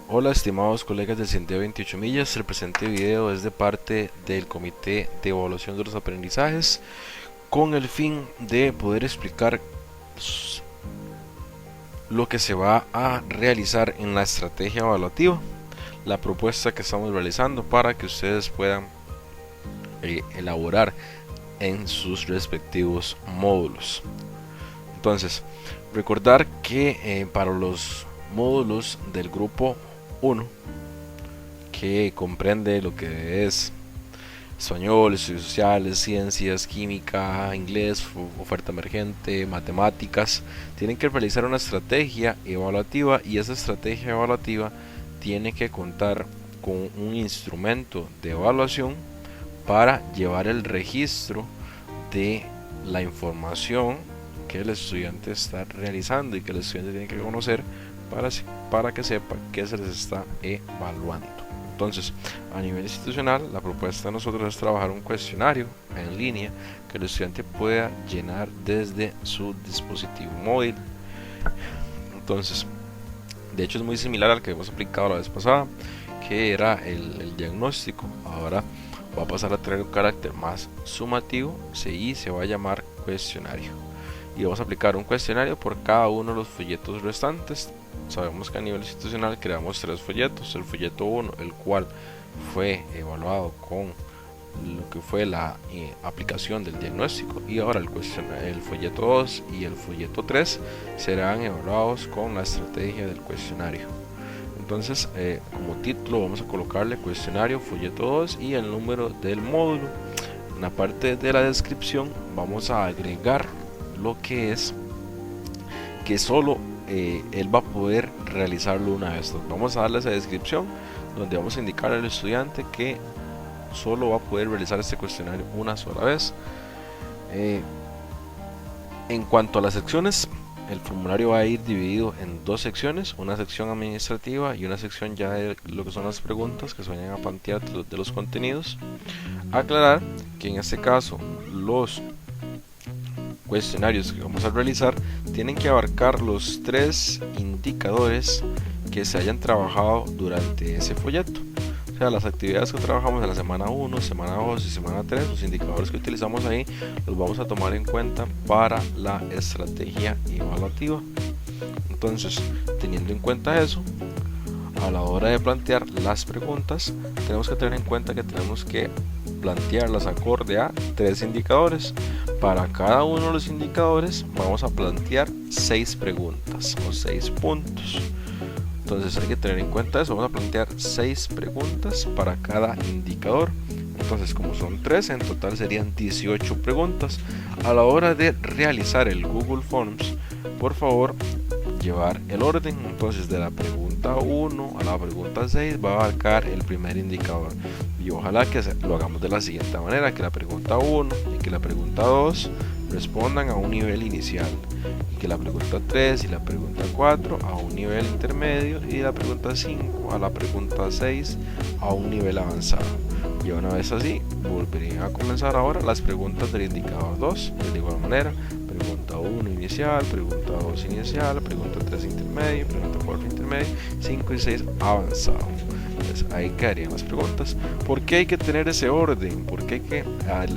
Hola estimados colegas del 128 millas, el presente video es de parte del Comité de Evaluación de los Aprendizajes con el fin de poder explicar lo que se va a realizar en la estrategia evaluativa, la propuesta que estamos realizando para que ustedes puedan elaborar en sus respectivos módulos. Entonces, recordar que para los módulos del grupo 1, que comprende lo que es español, estudios sociales, ciencias, química, inglés, oferta emergente, matemáticas, tienen que realizar una estrategia evaluativa, y esa estrategia evaluativa tiene que contar con un instrumento de evaluación para llevar el registro de la información que el estudiante está realizando y que el estudiante tiene que conocer para que sepa que se les está evaluando. Entonces, a nivel institucional, la propuesta de nosotros es trabajar un cuestionario en línea que el estudiante pueda llenar desde su dispositivo móvil. Entonces, de hecho es muy similar al que hemos aplicado la vez pasada, que era el diagnóstico. Ahora va a pasar a tener un carácter más sumativo y se va a llamar cuestionario. Y vamos a aplicar un cuestionario por cada uno de los folletos restantes. Sabemos que a nivel institucional creamos 3 folletos: el folleto 1, el cual fue evaluado con lo que fue la aplicación del diagnóstico, y ahora el folleto 2 y el folleto 3 serán evaluados con la estrategia del cuestionario. Entonces, como título vamos a colocarle cuestionario folleto 2 y el número del módulo. En la parte de la descripción vamos a agregar lo que es que solo él va a poder realizarlo una vez. Vamos a darle esa descripción donde vamos a indicar al estudiante que solo va a poder realizar este cuestionario una sola vez. En cuanto a las secciones, el formulario va a ir dividido en 2 secciones: una sección administrativa y una sección ya de lo que son las preguntas que se vayan a plantear de los contenidos. Aclarar que en este caso los cuestionarios que vamos a realizar tienen que abarcar los 3 indicadores que se hayan trabajado durante ese folleto. O sea, las actividades que trabajamos en la semana 1, semana 2 y semana 3, los indicadores que utilizamos ahí los vamos a tomar en cuenta para la estrategia evaluativa. Entonces, teniendo en cuenta eso, a la hora de plantear las preguntas, tenemos que tener en cuenta que tenemos que plantearlas acorde a 3 indicadores. Para cada uno de los indicadores vamos a plantear 6 preguntas o 6 puntos. Entonces hay que tener en cuenta eso. Vamos a plantear 6 preguntas para cada indicador. Entonces, como son 3, en total serían 18 preguntas. A la hora de realizar el Google Forms, por favor llevar el orden. Entonces, de la pregunta 1 a la pregunta 6 va a abarcar el primer indicador, y ojalá que lo hagamos de la siguiente manera: que la pregunta 1 y que la pregunta 2 respondan a un nivel inicial, y que la pregunta 3 y la pregunta 4 a un nivel intermedio, y la pregunta 5 a la pregunta 6 a un nivel avanzado. Y una vez así, volverían a comenzar ahora las preguntas del indicador 2 de igual manera: pregunta 1 inicial, pregunta 2 inicial, pregunta 3 intermedio, pregunta 4 intermedio, 5 y 6 avanzado. Entonces ahí quedarían las preguntas. ¿Por qué hay que tener ese orden? ¿Por qué hay que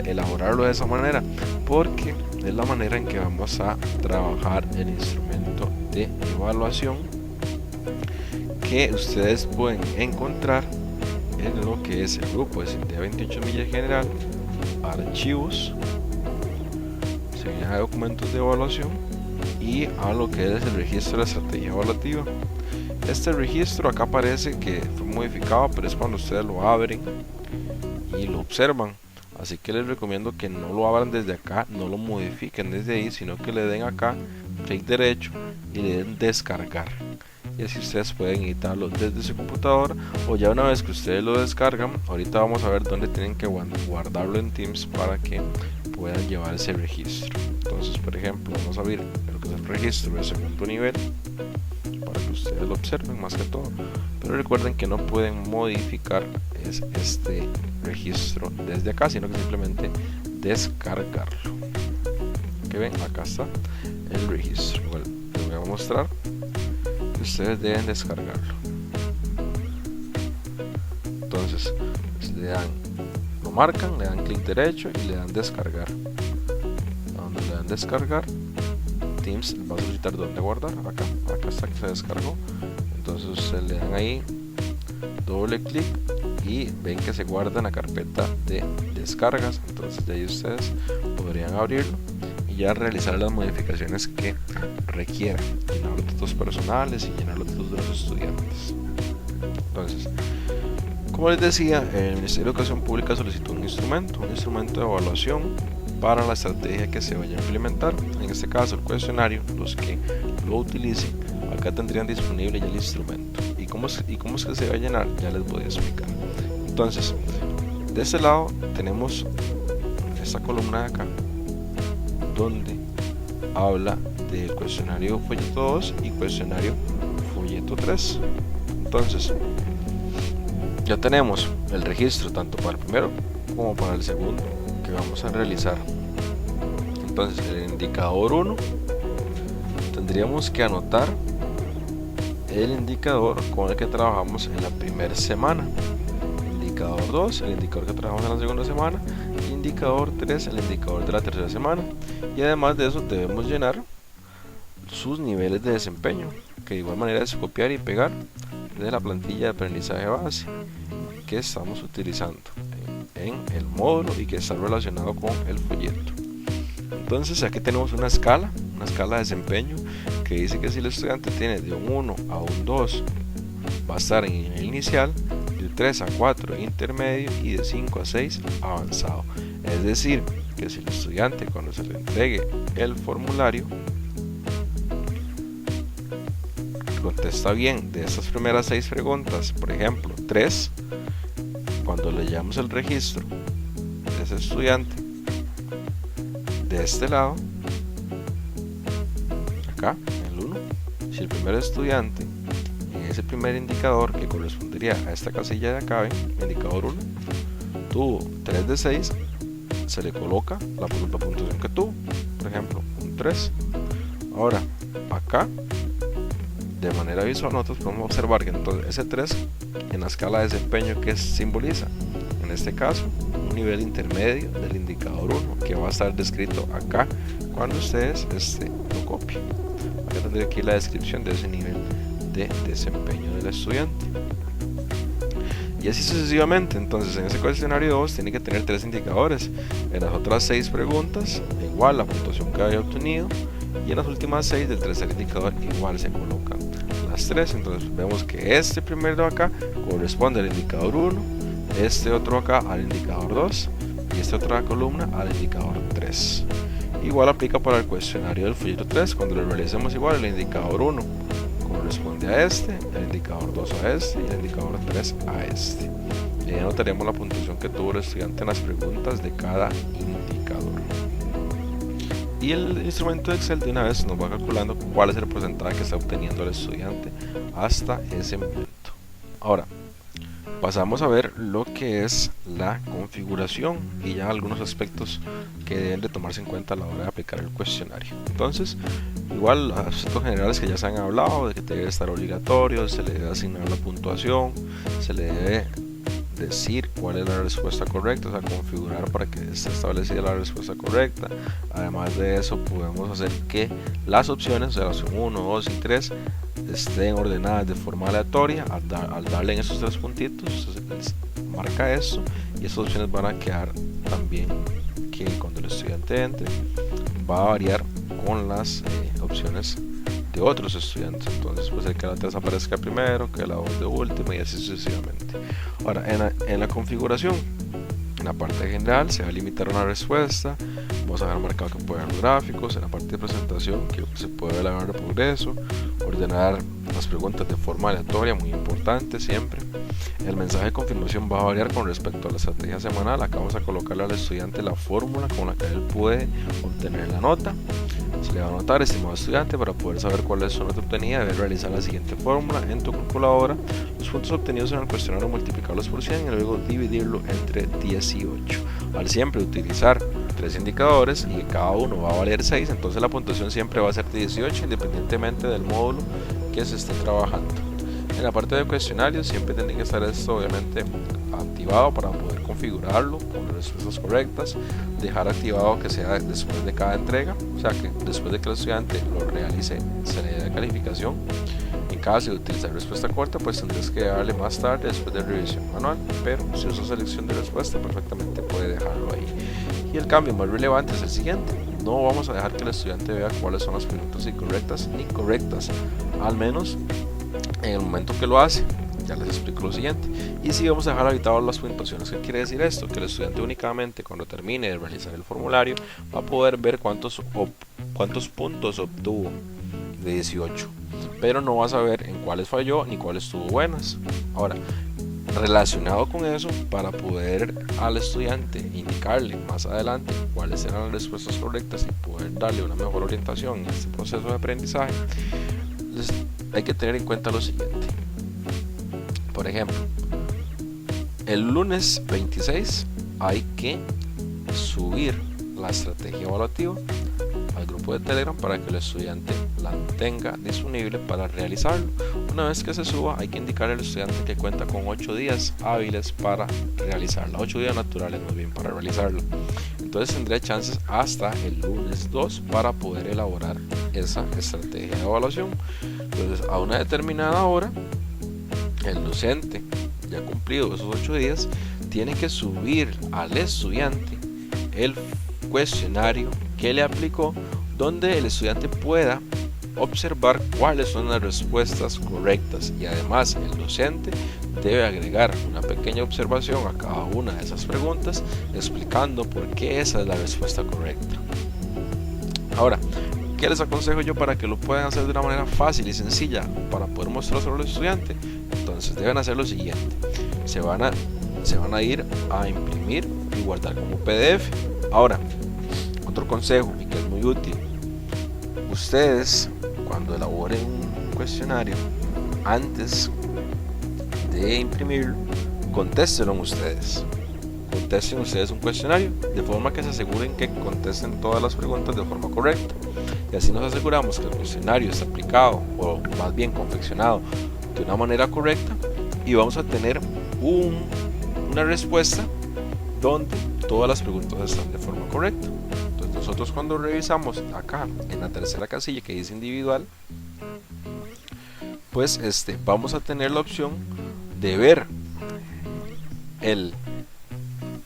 elaborarlo de esa manera? Porque es la manera en que vamos a trabajar el instrumento de evaluación que ustedes pueden encontrar en lo que es el grupo de 128 millas general, archivos, seguridad de documentos de evaluación, y a lo que es el registro de la estrategia evaluativa. Este registro acá parece que fue modificado, pero es cuando ustedes lo abren y lo observan. Así que les recomiendo que no lo abran desde acá, no lo modifiquen desde ahí, sino que le den acá clic derecho y le den descargar. Y así ustedes pueden editarlo desde su computadora, o ya una vez que ustedes lo descargan, ahorita vamos a ver dónde tienen que guardarlo en Teams para que puedan llevar ese registro. Entonces, por ejemplo, vamos a abrir lo que es el registro de segundo nivel para que ustedes lo observen más que todo, pero recuerden que no pueden modificar este registro desde acá, sino que simplemente descargarlo. Que ven, acá está el registro. Igual les voy a mostrar que ustedes deben descargarlo. Entonces pues, lo marcan, le dan clic derecho y le dan descargar. Donde le dan descargar, Teams va a solicitar dónde guardar. Acá está que se descargó. Entonces ustedes le dan ahí doble clic y ven que se guarda en la carpeta de descargas. Entonces de ahí ustedes podrían abrirlo y ya realizar las modificaciones que requieran, llenar los datos personales y llenar los datos de los estudiantes. Entonces, como les decía, el Ministerio de Educación Pública solicitó un instrumento de evaluación para la estrategia que se vaya a implementar. En este caso el cuestionario, los que lo utilicen acá tendrían disponible ya el instrumento. ¿Y cómo es que se va a llenar? Ya les voy a explicar. Entonces, de este lado tenemos esta columna de acá donde habla del cuestionario folleto 2 y cuestionario folleto 3. Entonces ya tenemos el registro tanto para el primero como para el segundo que vamos a realizar. Entonces el indicador 1 tendríamos que anotar el indicador con el que trabajamos en la primera semana, indicador 2 el indicador que trabajamos en la segunda semana, indicador 3 el indicador de la tercera semana, y además de eso debemos llenar sus niveles de desempeño, que de igual manera es copiar y pegar de la plantilla de aprendizaje base que estamos utilizando en el módulo y que está relacionado con el folleto. Entonces aquí tenemos una escala de desempeño que dice que si el estudiante tiene de un 1 a un 2 va a estar en nivel inicial, de 3 a 4 intermedio y de 5 a 6 avanzado. Es decir, que si el estudiante cuando se le entregue el formulario contesta bien de estas primeras 6 preguntas, por ejemplo 3, cuando le llevamos el registro de ese estudiante de este lado, acá el 1, si el primer estudiante en ese primer indicador que correspondería a esta casilla de acá, indicador 1, tuvo 3 de 6, se le coloca la puntuación que tuvo, por ejemplo un 3. Ahora acá de manera visual nosotros podemos observar que entonces ese 3 en la escala de desempeño que simboliza en este caso un nivel intermedio del indicador 1 que va a estar descrito acá cuando ustedes lo copien. Acá tendría aquí la descripción de ese nivel de desempeño del estudiante y así sucesivamente. Entonces en ese cuestionario 2 tiene que tener 3 indicadores, en las otras 6 preguntas igual la puntuación que había obtenido, y en las últimas 6 del tercer indicador igual se colocan las 3. Entonces vemos que este primero acá corresponde al indicador 1, este otro acá al indicador 2 y esta otra columna al indicador 3. Igual aplica para el cuestionario del folleto 3, cuando lo realicemos igual el indicador 1 corresponde a este, el indicador 2 a este y el indicador 3 a este. Y ahí anotaremos la puntuación que tuvo el estudiante en las preguntas de cada indicador. Y el instrumento de Excel de una vez nos va calculando cuál es el porcentaje que está obteniendo el estudiante hasta ese momento. Ahora pasamos a ver lo que es la configuración y ya algunos aspectos que deben de tomarse en cuenta a la hora de aplicar el cuestionario. Entonces igual los aspectos generales que ya se han hablado, de que debe estar obligatorio, se le debe asignar la puntuación, se le debe decir cuál es la respuesta correcta, o sea, configurar para que esté establecida la respuesta correcta. Además de eso podemos hacer que las opciones, o sea, la opción 1, 2 y 3 estén ordenadas de forma aleatoria. Al darle en esos 3 puntitos se les marca eso y esas opciones van a quedar también que cuando el estudiante entre va a variar con las opciones de otros estudiantes. Entonces puede ser que la 3 aparezca primero, que la 2 de última y así sucesivamente. Ahora en la configuración, en la parte general se va a limitar una respuesta, vamos a ver marcado que puede haber gráficos. En la parte de presentación que se puede ver el progreso, ordenar las preguntas de forma aleatoria, muy importante siempre. El mensaje de confirmación va a variar con respecto a la estrategia semanal. Acá vamos a colocarle al estudiante la fórmula con la que él puede obtener la nota. Se le va a anotar: estimado estudiante, para poder saber cuál es su nota obtenida, debe realizar la siguiente fórmula en tu calculadora: los puntos obtenidos en el cuestionario multiplicarlos por 100 y luego dividirlo entre 18. Al siempre utilizar 3 indicadores y cada uno va a valer 6, entonces la puntuación siempre va a ser 18 independientemente del módulo que se esté trabajando. En la parte de cuestionarios siempre tiene que estar esto obviamente activado para poder configurarlo con las respuestas correctas, dejar activado que sea después de cada entrega, o sea que después de que el estudiante lo realice se le dé calificación. En caso de utilizar respuesta corta, pues tendrás que darle más tarde después de revisión manual, pero si usas selección de respuesta perfectamente puede dejarlo ahí. Y el cambio más relevante es el siguiente: no vamos a dejar que el estudiante vea cuáles son las preguntas incorrectas ni correctas, al menos en el momento que lo hace. Ya les explico lo siguiente. Y si vamos a dejar habilitadas las puntuaciones. ¿Qué quiere decir esto? Que el estudiante únicamente cuando termine de realizar el formulario va a poder ver cuántos puntos obtuvo de 18, pero no va a saber en cuáles falló ni cuáles tuvo buenas. Ahora, relacionado con eso, para poder al estudiante indicarle más adelante cuáles eran las respuestas correctas y poder darle una mejor orientación en este proceso de aprendizaje, hay que tener en cuenta lo siguiente. Por ejemplo, el lunes 26 hay que subir la estrategia evaluativa al grupo de Telegram para que el estudiante la tenga disponible para realizarlo. Una vez que se suba, hay que indicar al estudiante que cuenta con 8 días hábiles para realizarla, 8 días naturales más bien para realizarlo. Entonces tendría chances hasta el lunes 2 para poder elaborar esa estrategia de evaluación. Entonces, a una determinada hora, el docente, ya cumplido esos 8 días, tiene que subir al estudiante el cuestionario que le aplicó, donde el estudiante pueda observar cuáles son las respuestas correctas, y además el docente debe agregar una pequeña observación a cada una de esas preguntas explicando por qué esa es la respuesta correcta. Ahora, ¿qué les aconsejo yo para que lo puedan hacer de una manera fácil y sencilla para poder mostrárselo al estudiante? Entonces deben hacer lo siguiente: se van a ir a imprimir y guardar como PDF. Ahora, otro consejo y que es muy útil: ustedes cuando elaboren un cuestionario, antes de imprimirlo, contéstenlo ustedes. Contesten ustedes un cuestionario de forma que se aseguren que contesten todas las preguntas de forma correcta, y así nos aseguramos que el cuestionario está aplicado, o más bien confeccionado, de una manera correcta, y vamos a tener una respuesta donde todas las preguntas están de forma correcta. Entonces nosotros cuando revisamos acá en la tercera casilla que dice individual, pues vamos a tener la opción de ver el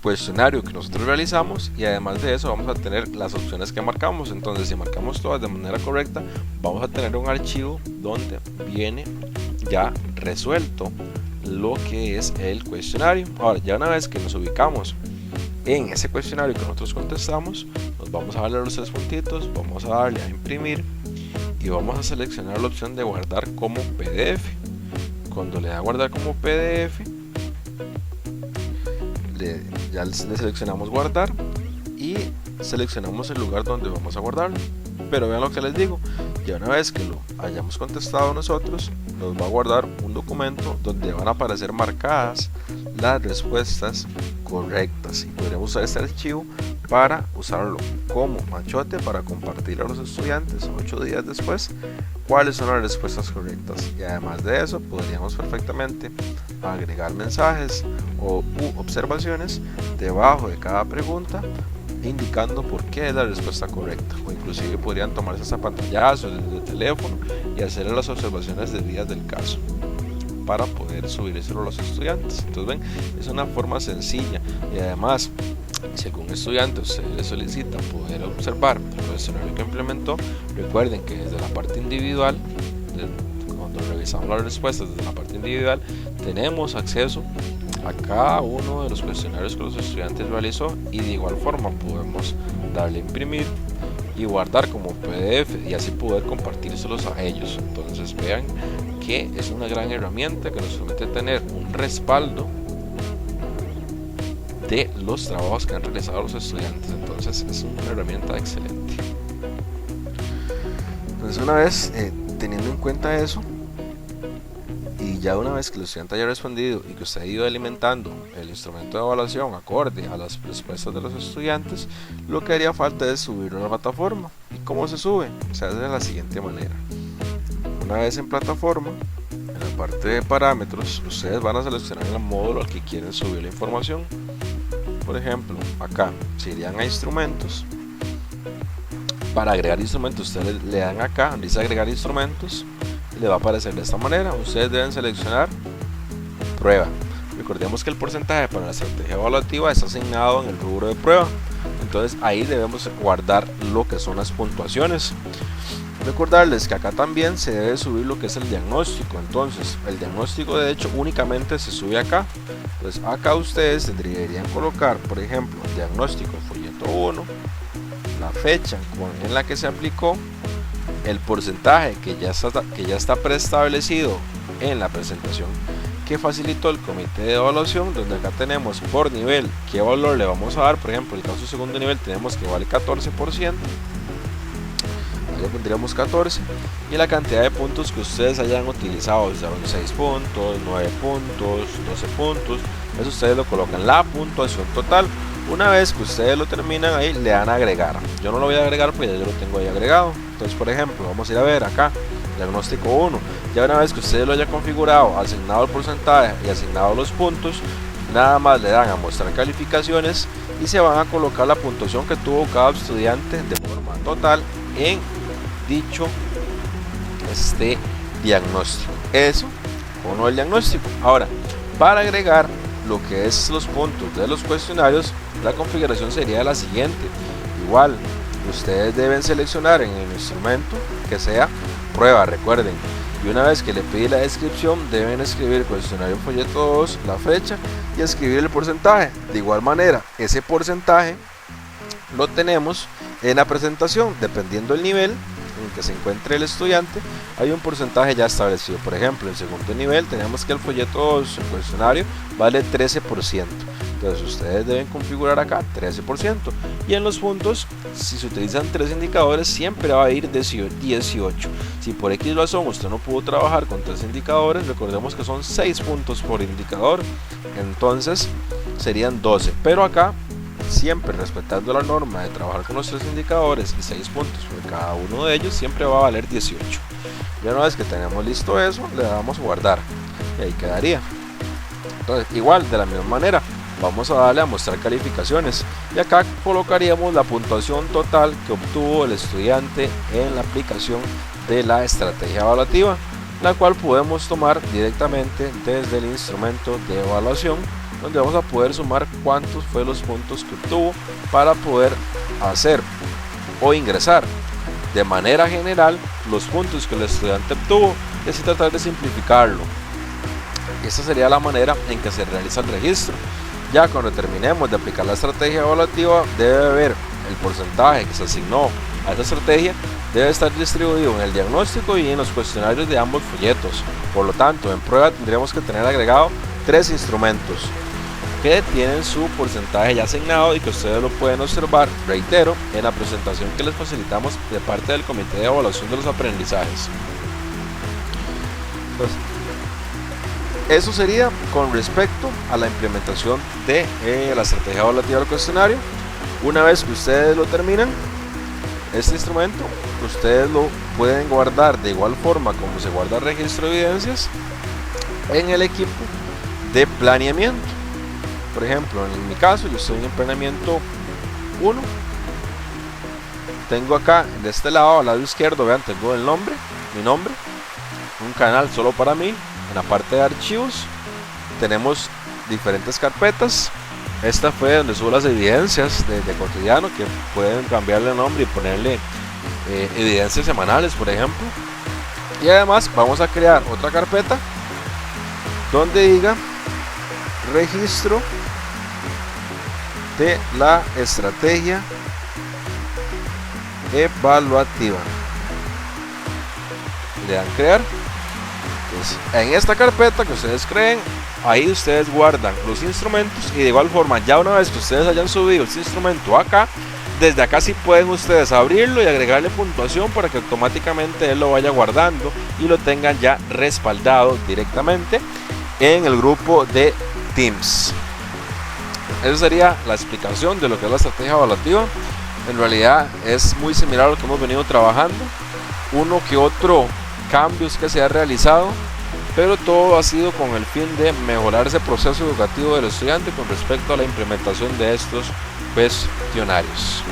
cuestionario que nosotros realizamos, y además de eso vamos a tener las opciones que marcamos. Entonces, si marcamos todas de manera correcta, vamos a tener un archivo donde viene ya resuelto lo que es el cuestionario. Ahora, ya una vez que nos ubicamos en ese cuestionario que nosotros contestamos, nos vamos a darle los 3 puntitos, vamos a darle a imprimir y vamos a seleccionar la opción de guardar como PDF. Cuando le da a guardar como PDF, ya le seleccionamos guardar y seleccionamos el lugar donde vamos a guardarlo. Pero vean lo que les digo: ya una vez que lo hayamos contestado nosotros, nos va a guardar un documento donde van a aparecer marcadas las respuestas correctas, y podremos usar este archivo para usarlo como machote para compartir a los estudiantes 8 días después cuáles son las respuestas correctas. Y además de eso, podríamos perfectamente agregar mensajes o observaciones debajo de cada pregunta indicando por qué es la respuesta correcta, o inclusive podrían tomarse esa pantallazo desde el teléfono y hacer las observaciones debidas del caso para poder subírselo a los estudiantes. Entonces ven, es una forma sencilla, y además si algún estudiante usted le solicita poder observar el cuestionario que implementó, recuerden que desde la parte individual, cuando revisamos las respuestas desde la parte individual, tenemos acceso a cada uno de los cuestionarios que los estudiantes realizó, y de igual forma podemos darle a imprimir y guardar como PDF, y así poder compartírselos a ellos. Entonces vean que es una gran herramienta que nos permite tener un respaldo de los trabajos que han realizado los estudiantes. Entonces es una herramienta excelente. Entonces, una vez teniendo en cuenta eso, y ya una vez que el estudiante haya respondido y que usted ha ido alimentando el instrumento de evaluación acorde a las respuestas de los estudiantes, lo que haría falta es subirlo a la plataforma. ¿Y cómo se sube? Se hace de la siguiente manera: una vez en plataforma, en la la parte de parámetros, ustedes van a seleccionar el módulo al que quieren subir la información. Por ejemplo, acá se irían a instrumentos. Para agregar instrumentos, ustedes le dan acá donde dice agregar instrumentos y le va a aparecer de esta manera. Ustedes deben seleccionar prueba. Recordemos que el porcentaje para la estrategia evaluativa está asignado en el rubro de prueba, entonces ahí debemos guardar lo que son las puntuaciones. Recordarles que acá también se debe subir lo que es el diagnóstico. Entonces el diagnóstico de hecho únicamente se sube acá. Entonces acá ustedes deberían colocar, por ejemplo, diagnóstico folleto 1, la fecha en la que se aplicó, el porcentaje que ya está preestablecido en la presentación que facilitó el comité de evaluación, donde acá tenemos por nivel qué valor le vamos a dar. Por ejemplo, el caso de segundo nivel tenemos que vale 14%, ahí le pondríamos 14, y la cantidad de puntos que ustedes hayan utilizado, usaron 6 puntos, 9 puntos, 12 puntos, eso ustedes lo colocan, la puntuación total. Una vez que ustedes lo terminan, ahí le dan a agregar. Yo no lo voy a agregar porque ya yo lo tengo ahí agregado. Entonces, por ejemplo, vamos a ir a ver acá diagnóstico 1. Ya una vez que ustedes lo hayan configurado, asignado el porcentaje y asignado los puntos, nada más le dan a mostrar calificaciones y se van a colocar la puntuación que tuvo cada estudiante de forma total en dicho diagnóstico. Eso o no el diagnóstico. Ahora, para agregar lo que es los puntos de los cuestionarios, la configuración sería la siguiente. Igual, ustedes deben seleccionar en el instrumento que sea prueba, recuerden, y una vez que le pide la descripción deben escribir cuestionario folleto 2, la fecha y escribir el porcentaje. De igual manera, ese porcentaje lo tenemos en la presentación, dependiendo del nivel en que se encuentre el estudiante, hay un porcentaje ya establecido. Por ejemplo, en segundo nivel tenemos que el folleto 2, el cuestionario, vale 13%. Entonces ustedes deben configurar acá 13%. Y en los puntos, si se utilizan 3 indicadores, siempre va a ir 18. Si por X razón usted no pudo trabajar con 3 indicadores, recordemos que son 6 puntos por indicador, entonces serían 12. Pero acá, siempre respetando la norma de trabajar con los 3 indicadores y 6 puntos por cada uno de ellos, siempre va a valer 18. Ya una vez que tenemos listo eso, le damos guardar y ahí quedaría. Entonces, igual, de la misma manera, vamos a darle a mostrar calificaciones y acá colocaríamos la puntuación total que obtuvo el estudiante en la aplicación de la estrategia evaluativa, la cual podemos tomar directamente desde el instrumento de evaluación, donde vamos a poder sumar cuántos fue los puntos que obtuvo para poder hacer o ingresar de manera general los puntos que el estudiante obtuvo y así tratar de simplificarlo. Esta sería la manera en que se realiza el registro. Ya cuando terminemos de aplicar la estrategia evaluativa, debe haber el porcentaje que se asignó a esta estrategia, debe estar distribuido en el diagnóstico y en los cuestionarios de ambos folletos. Por lo tanto, en prueba tendríamos que tener agregado 3 instrumentos que tienen su porcentaje ya asignado y que ustedes lo pueden observar, reitero, en la presentación que les facilitamos de parte del Comité de Evaluación de los Aprendizajes. Entonces, eso sería con respecto a la implementación de la estrategia evaluativa del cuestionario. Una vez que ustedes lo terminan, este instrumento, ustedes lo pueden guardar de igual forma como se guarda el registro de evidencias en el equipo de planeamiento. Por ejemplo, en mi caso, yo estoy en planeamiento 1. Tengo acá, de este lado, al lado izquierdo, vean, tengo el nombre, mi nombre, un canal solo para mí. En la parte de archivos tenemos diferentes carpetas. Esta fue donde subo las evidencias de cotidiano, que pueden cambiarle el nombre y ponerle evidencias semanales, por ejemplo. Y además vamos a crear otra carpeta donde diga registro de la estrategia evaluativa. Le dan crear. Entonces, en esta carpeta que ustedes creen, ahí ustedes guardan los instrumentos y de igual forma, ya una vez que ustedes hayan subido este instrumento acá, desde acá sí pueden ustedes abrirlo y agregarle puntuación para que automáticamente él lo vaya guardando y lo tengan ya respaldado directamente en el grupo de Teams. Esa sería la explicación de lo que es la estrategia evaluativa. En realidad es muy similar a lo que hemos venido trabajando. Uno que otro cambios que se ha realizado pero todo ha sido con el fin de mejorar ese proceso educativo del estudiante con respecto a la implementación de estos cuestionarios.